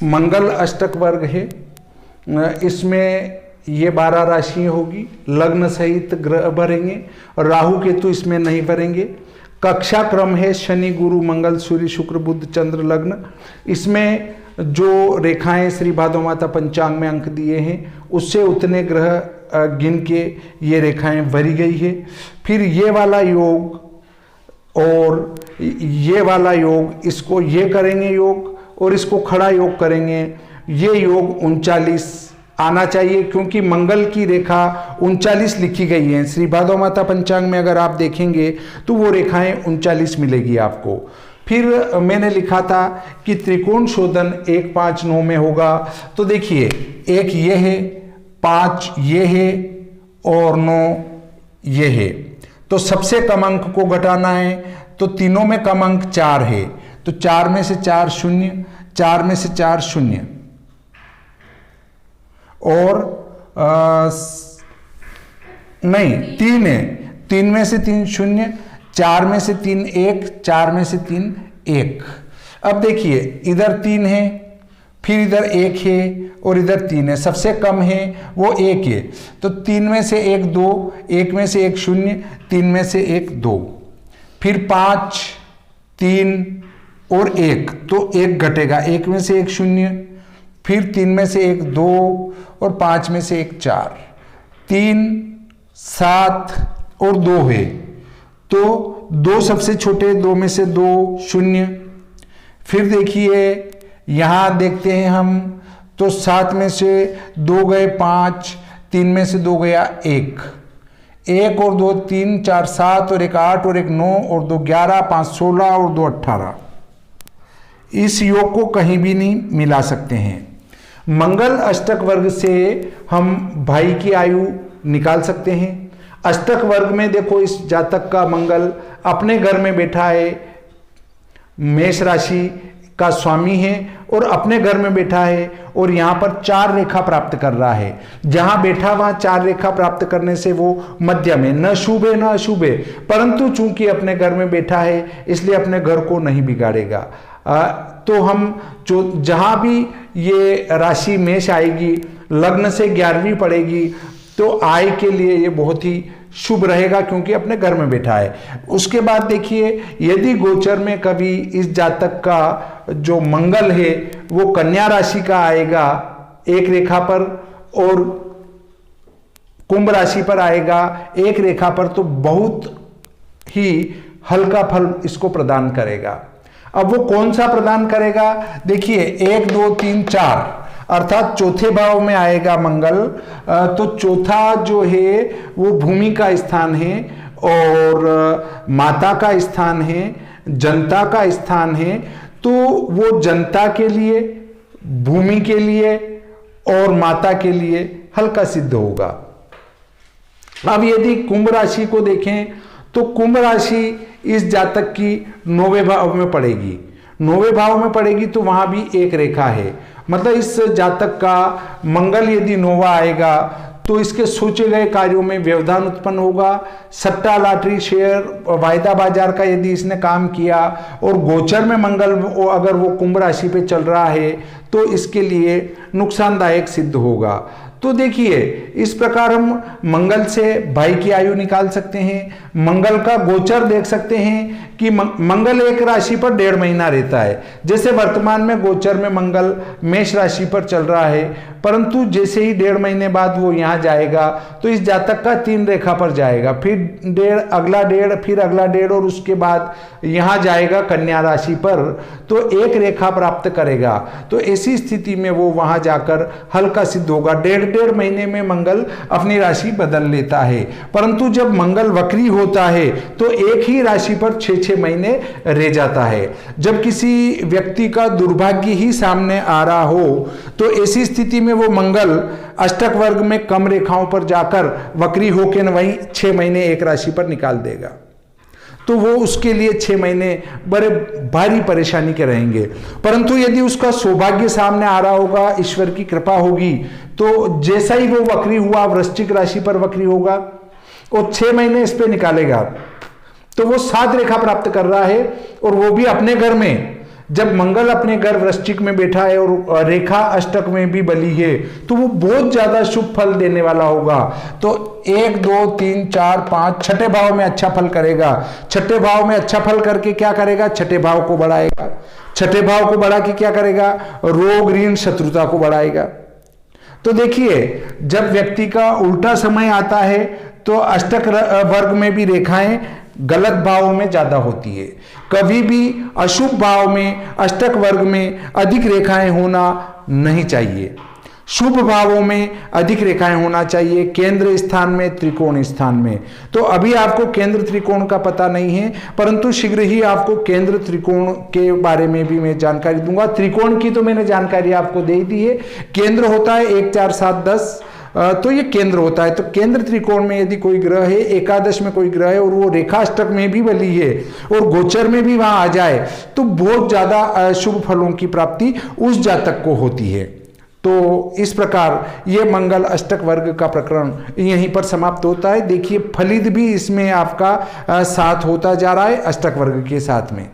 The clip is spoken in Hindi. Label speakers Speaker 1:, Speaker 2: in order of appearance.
Speaker 1: मंगल अष्टक वर्ग है, इसमें ये 12 राशियाँ होगी, लग्न सहित ग्रह भरेंगे और राहु केतु इसमें नहीं भरेंगे। कक्षा क्रम है शनि गुरु मंगल सूर्य शुक्र बुध चंद्र लग्न। इसमें जो रेखाएं श्री भादो माता पंचांग में अंक दिए हैं उससे उतने ग्रह गिन के ये रेखाएं भरी गई है। फिर ये वाला योग और ये वाला योग, इसको ये करेंगे योग और इसको खड़ा योग करेंगे, ये योग 39 आना चाहिए, क्योंकि मंगल की रेखा 39 लिखी गई है श्री भादो माता पंचांग में। अगर आप देखेंगे तो वो रेखाएं 39 मिलेगी आपको। फिर मैंने लिखा था कि त्रिकोण शोधन 1 5 9 में होगा, तो देखिए 1 ये है, 5 ये है और 9 ये है। तो सबसे कम अंक को घटाना है, तो तीनों में कम अंक 4 है, तो 4 में से 4 शून्य, 4 में से 4 शून्य और नहीं 3 है, 3 में से 3 शून्य, 4 में से 3 1, 4 में से 3 1। अब देखिए इधर 3 है, फिर इधर 1 है और इधर 3 है, सबसे कम है वो 1 है, तो 3 में से 1 2, 1 में से 1 शून्य, 3 में से 1 2, फिर 5 3 और 1, तो 1 घटेगा, 1 में से 1 शून्य, फिर 3 में से 1 2 और 5 में से 1 4, 3 7 और 2 है, तो 2 सबसे छोटे, 2 में से 2 शून्य। फिर देखिए यहां देखते हैं हम, तो 7 में से 2 गए 5, 3 में से 2 गया 1, 1 और 2 3 4 7 और 1 8 और 1 9 और 2 11, 5 16 और 2 18। इस योग को कहीं भी नहीं मिला सकते हैं। मंगल अष्टक वर्ग से हम भाई की आयु निकाल सकते हैं। अष्टक वर्ग में देखो इस जातक का मंगल अपने घर में बैठा है, मेष राशि का स्वामी है और अपने घर में बैठा है और यहां पर 4 रेखा प्राप्त कर रहा है। जहां बैठा वहां 4 रेखा प्राप्त करने से वो मध्यम है, न शुभ है न अशुभ है, परंतु चूंकि अपने घर में बैठा है इसलिए अपने घर को नहीं बिगाड़ेगा। तो हम जो जहां भी ये राशि मेष आएगी, लग्न से 11वीं पड़ेगी, तो आय के लिए ये बहुत ही शुभ रहेगा, क्योंकि अपने घर में बैठा है। उसके बाद देखिए यदि गोचर में कभी इस जातक का जो मंगल है वो कन्या राशि का आएगा एक रेखा पर और कुंभ राशि पर आएगा एक रेखा पर, तो बहुत ही हल्का फल इसको प्रदान करेगा। अब वो कौन सा प्रदान करेगा, देखिए 1 2 3 4 अर्थात चौथे भाव में आएगा मंगल, तो चौथा जो है वो भूमि का स्थान है और माता का स्थान है, जनता का स्थान है, तो वो जनता के लिए, भूमि के लिए और माता के लिए हल्का सिद्ध होगा। अब यदि कुंभ राशि को देखें तो कुंभ राशि इस जातक की 9वें भाव में पड़ेगी। 9वें भाव में पड़ेगी तो वहां भी एक रेखा है, मतलब इस जातक का मंगल यदि 9वां आएगा तो इसके सोचे गए कार्यों में व्यवधान उत्पन्न होगा। सट्टा लॉटरी शेयर वायदा बाजार का यदि इसने काम किया और गोचर में मंगल अगर वो कुंभ राशि पे चल रहा है तो इसके लिए नुकसानदायक सिद्ध होगा। तो देखिए इस प्रकार हम मंगल से भाई की आयु निकाल सकते हैं। मंगल का गोचर देख सकते हैं कि मंगल एक राशि पर 1.5 महीना रहता है। जैसे वर्तमान में गोचर में मंगल मेष राशि पर चल रहा है, परंतु जैसे ही 1.5 महीने बाद वो यहाँ जाएगा तो इस जातक का 3 रेखा पर जाएगा, फिर 1.5 अगला 1.5 फिर अगला 1.5 और उसके बाद यहाँ जाएगा कन्या राशि पर, तो 1 रेखा प्राप्त करेगा। तो ऐसी स्थिति में वो वहां जाकर हल्का सिद्ध होगा। 1.5 महीने में मंगल अपनी राशि बदल लेता है, परंतु जब मंगल वक्री होता है तो एक ही राशि पर 6-6 महीने रह जाता है। जब किसी व्यक्ति का दुर्भाग्य ही सामने आ रहा हो तो ऐसी स्थिति में वो मंगल अष्टक वर्ग में कम रेखाओं पर जाकर वक्री होकर वहीं 6 महीने एक राशि पर निकाल देगा, तो वो उसके लिए 6 महीने बड़े भारी परेशानी के रहेंगे। परंतु यदि उसका सौभाग्य सामने आ रहा होगा, ईश्वर की कृपा होगी, तो जैसा ही वो वक्री हुआ वृश्चिक राशि पर वक्री होगा और 6 महीने इस पे निकालेगा, तो वो 7 रेखा प्राप्त कर रहा है और वो भी अपने घर में, जब मंगल अपने घर वृश्चिक में बैठा है और रेखा अष्टक में भी बली है तो वो बहुत ज्यादा शुभ फल देने वाला होगा। तो 1 2 3 4 5 छठे भाव में अच्छा फल करेगा। छठे भाव में अच्छा फल करके क्या करेगा, छठे भाव को बढ़ाएगा। छठे भाव को बढ़ा के क्या करेगा, रोग ऋण शत्रुता को बढ़ाएगा। तो देखिए जब व्यक्ति का उल्टा समय आता है तो अष्टक वर्ग में भी रेखाएं गलत भाव में ज्यादा होती है। कभी भी अशुभ भाव में अष्टक वर्ग में अधिक रेखाएं होना नहीं चाहिए। शुभ भावों में अधिक रेखाएं होना चाहिए, केंद्र स्थान में, त्रिकोण स्थान में। तो अभी आपको केंद्र त्रिकोण का पता नहीं है, परंतु शीघ्र ही आपको केंद्र त्रिकोण के बारे में भी मैं जानकारी दूंगा। त्रिकोण की तो मैंने जानकारी आपको दे दी है। केंद्र होता है 1 4 7 10, तो ये केंद्र होता है। तो केंद्र त्रिकोण में यदि कोई ग्रह है, एकादश में कोई ग्रह है और वो रेखाष्टक में भी बली है और गोचर में भी वहां आ जाए तो बहुत ज्यादा शुभ फलों की प्राप्ति उस जातक को होती है। तो इस प्रकार ये मंगल अष्टक वर्ग का प्रकरण यहीं पर समाप्त होता है। देखिए फलित भी इसमें आपका साथ होता जा रहा है अष्टक वर्ग के साथ में।